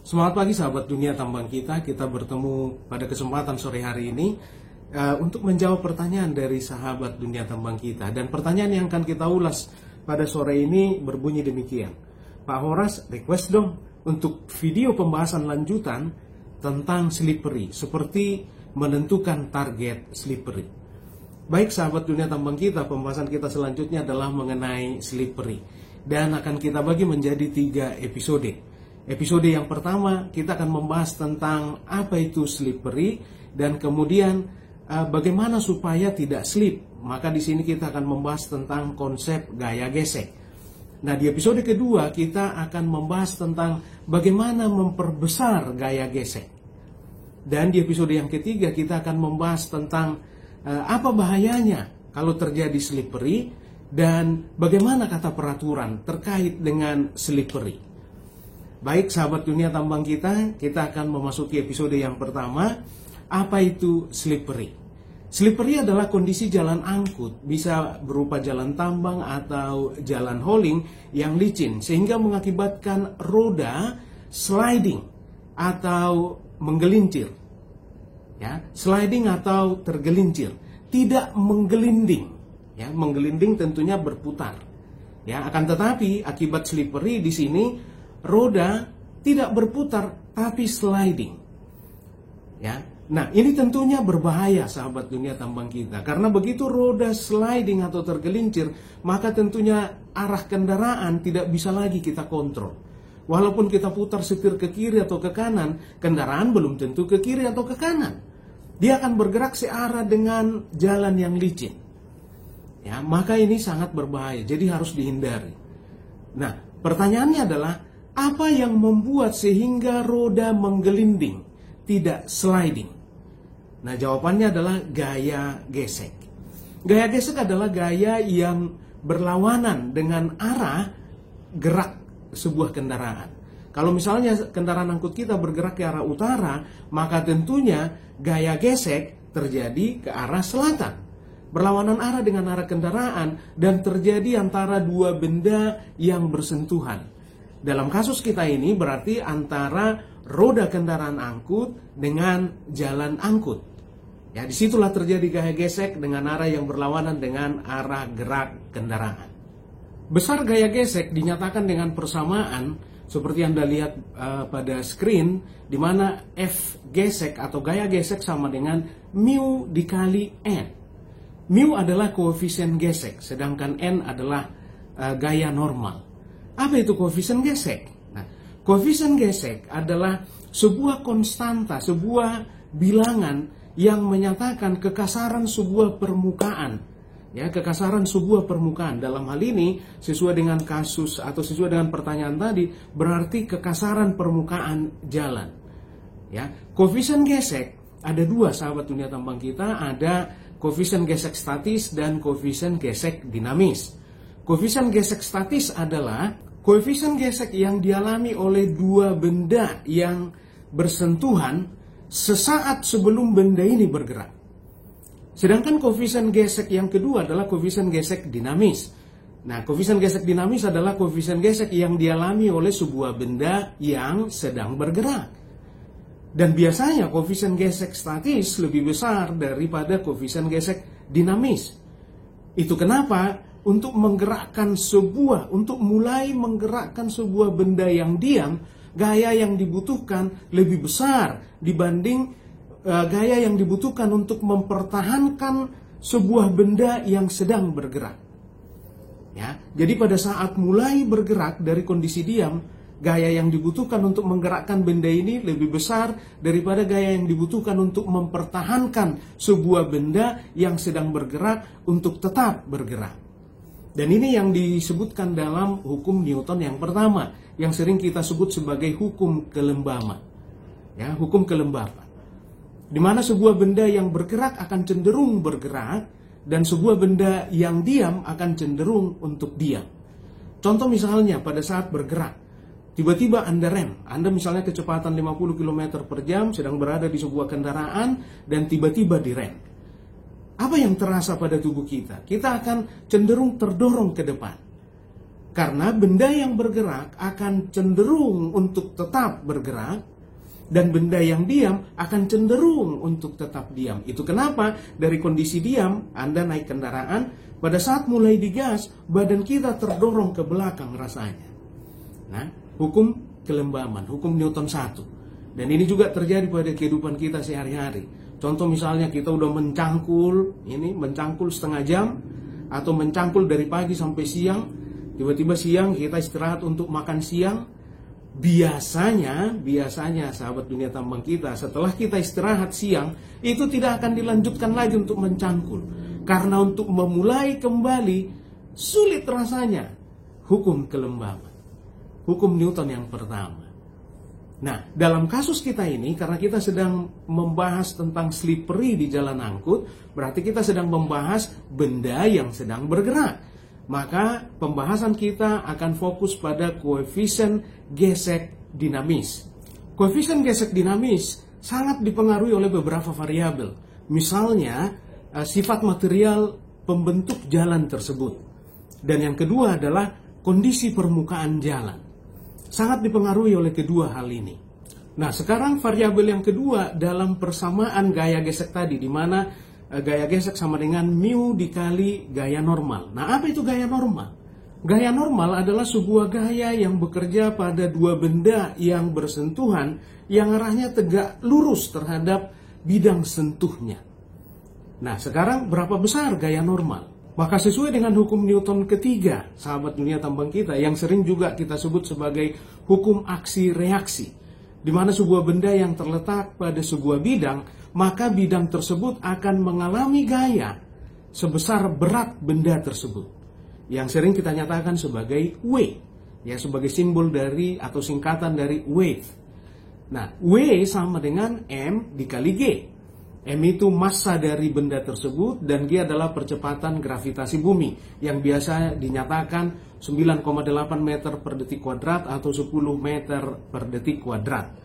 Semangat pagi sahabat dunia tambang kita bertemu pada kesempatan sore hari ini untuk menjawab pertanyaan dari sahabat dunia tambang kita. Dan pertanyaan yang akan kita ulas pada sore ini berbunyi demikian. Pak Horas, request dong untuk video pembahasan lanjutan tentang slippery, seperti menentukan target slippery. Baik sahabat dunia tambang kita, pembahasan kita selanjutnya adalah mengenai slippery. Dan akan kita bagi menjadi 3 episode. Episode yang pertama kita akan membahas tentang apa itu slippery dan kemudian bagaimana supaya tidak slip. Maka di sini kita akan membahas tentang konsep gaya gesek. Nah, di episode kedua kita akan membahas tentang bagaimana memperbesar gaya gesek. Dan di episode yang ketiga kita akan membahas tentang apa bahayanya kalau terjadi slippery dan bagaimana kata peraturan terkait dengan slippery. Baik sahabat dunia tambang kita akan memasuki episode yang pertama. Apa itu slippery? Slippery adalah kondisi jalan angkut, bisa berupa jalan tambang atau jalan hauling yang licin, sehingga mengakibatkan roda sliding atau menggelincir. Ya, sliding atau tergelincir, tidak menggelinding. Ya, menggelinding tentunya berputar. Ya, akan tetapi akibat slippery di sini roda tidak berputar tapi sliding. Ya. Nah, ini tentunya berbahaya sahabat dunia tambang kita. Karena begitu roda sliding atau tergelincir, maka tentunya arah kendaraan tidak bisa lagi kita kontrol. Walaupun kita putar setir ke kiri atau ke kanan, kendaraan belum tentu ke kiri atau ke kanan. Dia akan bergerak searah dengan jalan yang licin. Ya, maka ini sangat berbahaya, jadi harus dihindari. Nah, pertanyaannya adalah apa yang membuat sehingga roda menggelinding, tidak sliding? Nah, jawabannya adalah gaya gesek. Gaya gesek adalah gaya yang berlawanan dengan arah gerak sebuah kendaraan. Kalau misalnya kendaraan angkut kita bergerak ke arah utara, maka tentunya gaya gesek terjadi ke arah selatan. Berlawanan arah dengan arah kendaraan dan terjadi antara dua benda yang bersentuhan. Dalam kasus kita ini berarti antara roda kendaraan angkut dengan jalan angkut. Ya, disitulah terjadi gaya gesek dengan arah yang berlawanan dengan arah gerak kendaraan. Besar gaya gesek dinyatakan dengan persamaan seperti Anda lihat pada screen, di mana F gesek atau gaya gesek sama dengan mu dikali N. Mu adalah koefisien gesek, sedangkan N adalah gaya normal. Apa itu koefisien gesek? Nah, koefisien gesek adalah sebuah konstanta, sebuah bilangan yang menyatakan kekasaran sebuah permukaan. Ya, kekasaran sebuah permukaan. Dalam hal ini, sesuai dengan kasus atau sesuai dengan pertanyaan tadi, berarti kekasaran permukaan jalan. Ya, koefisien gesek ada 2 sahabat dunia tambang kita, ada koefisien gesek statis dan koefisien gesek dinamis. Koefisien gesek statis adalah koefisien gesek yang dialami oleh 2 benda yang bersentuhan sesaat sebelum benda ini bergerak. Sedangkan koefisien gesek yang kedua adalah koefisien gesek dinamis. Nah, koefisien gesek dinamis adalah koefisien gesek yang dialami oleh sebuah benda yang sedang bergerak. Dan biasanya koefisien gesek statis lebih besar daripada koefisien gesek dinamis. Itu kenapa untuk mulai menggerakkan sebuah benda yang diam, gaya yang dibutuhkan lebih besar dibanding gaya yang dibutuhkan untuk mempertahankan sebuah benda yang sedang bergerak. Ya, jadi pada saat mulai bergerak dari kondisi diam, gaya yang dibutuhkan untuk menggerakkan benda ini lebih besar daripada gaya yang dibutuhkan untuk mempertahankan sebuah benda yang sedang bergerak untuk tetap bergerak. Dan ini yang disebutkan dalam hukum Newton yang pertama, yang sering kita sebut sebagai hukum kelembaban. Ya, hukum kelembaban. Di mana sebuah benda yang bergerak akan cenderung bergerak dan sebuah benda yang diam akan cenderung untuk diam. Contoh misalnya pada saat bergerak, tiba-tiba Anda rem, Anda misalnya kecepatan 50 km per jam sedang berada di sebuah kendaraan dan tiba-tiba direm. Apa yang terasa pada tubuh kita? Kita akan cenderung terdorong ke depan. Karena benda yang bergerak akan cenderung untuk tetap bergerak, dan benda yang diam akan cenderung untuk tetap diam. Itu kenapa dari kondisi diam, Anda naik kendaraan, pada saat mulai digas, badan kita terdorong ke belakang rasanya. Nah, hukum kelembaban, hukum Newton 1. Dan ini juga terjadi pada kehidupan kita sehari-hari. Contoh misalnya kita udah mencangkul setengah jam, atau mencangkul dari pagi sampai siang, tiba-tiba siang kita istirahat untuk makan siang. Biasanya sahabat dunia tambang kita, setelah kita istirahat siang, itu tidak akan dilanjutkan lagi untuk mencangkul. Karena untuk memulai kembali, sulit rasanya. Hukum kelembaban, hukum Newton yang pertama. Nah, dalam kasus kita ini, karena kita sedang membahas tentang slippery di jalan angkut, berarti kita sedang membahas benda yang sedang bergerak. Maka pembahasan kita akan fokus pada koefisien gesek dinamis. Koefisien gesek dinamis sangat dipengaruhi oleh beberapa variabel. Misalnya, sifat material pembentuk jalan tersebut. Dan yang kedua adalah kondisi permukaan jalan. Sangat dipengaruhi oleh kedua hal ini. Nah, sekarang variabel yang kedua dalam persamaan gaya gesek tadi, di mana gaya gesek sama dengan mu dikali gaya normal. Nah, apa itu gaya normal? Gaya normal adalah sebuah gaya yang bekerja pada dua benda yang bersentuhan, yang arahnya tegak lurus terhadap bidang sentuhnya. Nah, sekarang berapa besar gaya normal? Maka sesuai dengan hukum Newton ketiga, sahabat dunia tambang kita, yang sering juga kita sebut sebagai hukum aksi-reaksi, di mana sebuah benda yang terletak pada sebuah bidang, maka bidang tersebut akan mengalami gaya sebesar berat benda tersebut, yang sering kita nyatakan sebagai W, ya, sebagai simbol dari atau singkatan dari wave. Nah, W sama dengan M dikali G. M itu massa dari benda tersebut, dan G adalah percepatan gravitasi bumi, yang biasa dinyatakan 9,8 meter per detik kuadrat atau 10 meter per detik kuadrat.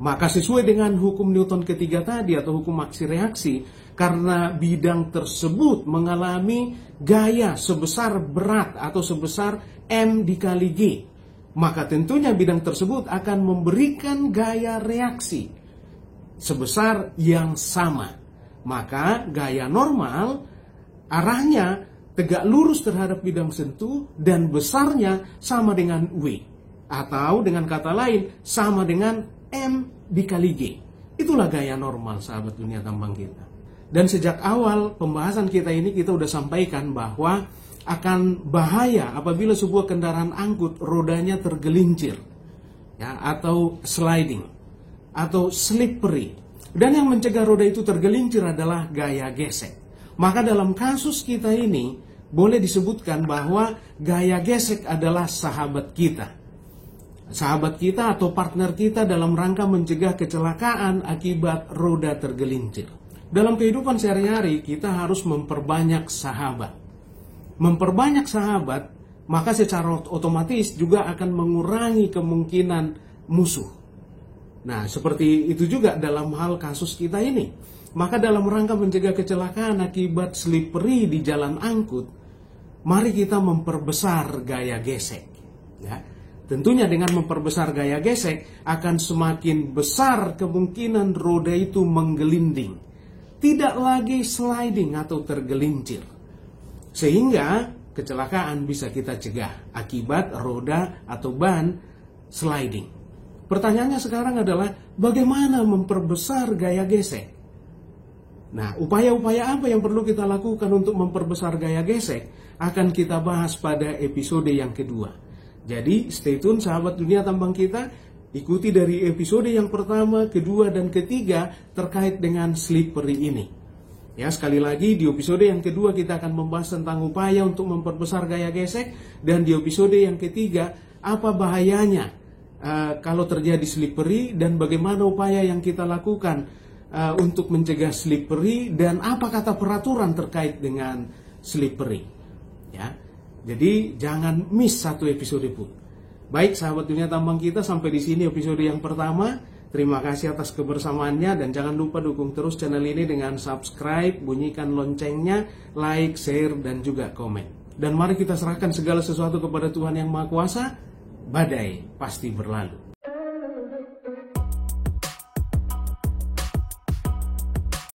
Maka sesuai dengan hukum Newton ketiga tadi atau hukum aksi-reaksi, karena bidang tersebut mengalami gaya sebesar berat atau sebesar M dikali G, maka tentunya bidang tersebut akan memberikan gaya reaksi sebesar yang sama. Maka gaya normal arahnya tegak lurus terhadap bidang sentuh dan besarnya sama dengan W, atau dengan kata lain sama dengan M dikali G. Itulah gaya normal, sahabat dunia tambang kita. Dan sejak awal pembahasan kita ini kita udah sampaikan bahwa akan bahaya apabila sebuah kendaraan angkut rodanya tergelincir, ya, atau sliding, atau slippery. Dan yang mencegah roda itu tergelincir adalah gaya gesek. Maka dalam kasus kita ini boleh disebutkan bahwa gaya gesek adalah sahabat kita. Sahabat kita atau partner kita dalam rangka mencegah kecelakaan akibat roda tergelincir. Dalam kehidupan sehari-hari kita harus memperbanyak sahabat. Memperbanyak sahabat, maka secara otomatis juga akan mengurangi kemungkinan musuh. Nah, seperti itu juga dalam hal kasus kita ini. Maka dalam rangka mencegah kecelakaan akibat slippery di jalan angkut, mari kita memperbesar gaya gesek. Ya. Tentunya dengan memperbesar gaya gesek akan semakin besar kemungkinan roda itu menggelinding, tidak lagi sliding atau tergelincir. Sehingga kecelakaan bisa kita cegah akibat roda atau ban sliding. Pertanyaannya sekarang adalah bagaimana memperbesar gaya gesek? Nah, upaya-upaya apa yang perlu kita lakukan untuk memperbesar gaya gesek akan kita bahas pada episode yang kedua. Jadi, stay tune sahabat dunia tambang kita, ikuti dari episode yang pertama, kedua, dan ketiga terkait dengan slippery ini. Ya, sekali lagi di episode yang kedua kita akan membahas tentang upaya untuk memperbesar gaya gesek, dan di episode yang ketiga apa bahayanya kalau terjadi slippery dan bagaimana upaya yang kita lakukan untuk mencegah slippery dan apa kata peraturan terkait dengan slippery. Ya, jadi jangan miss satu episode pun. Baik sahabat dunia tambang kita, sampai di sini episode yang pertama. Terima kasih atas kebersamaannya dan jangan lupa dukung terus channel ini dengan subscribe, bunyikan loncengnya, like, share, dan juga komen. dan mari kita serahkan segala sesuatu kepada Tuhan yang Maha Kuasa, badai pasti berlalu.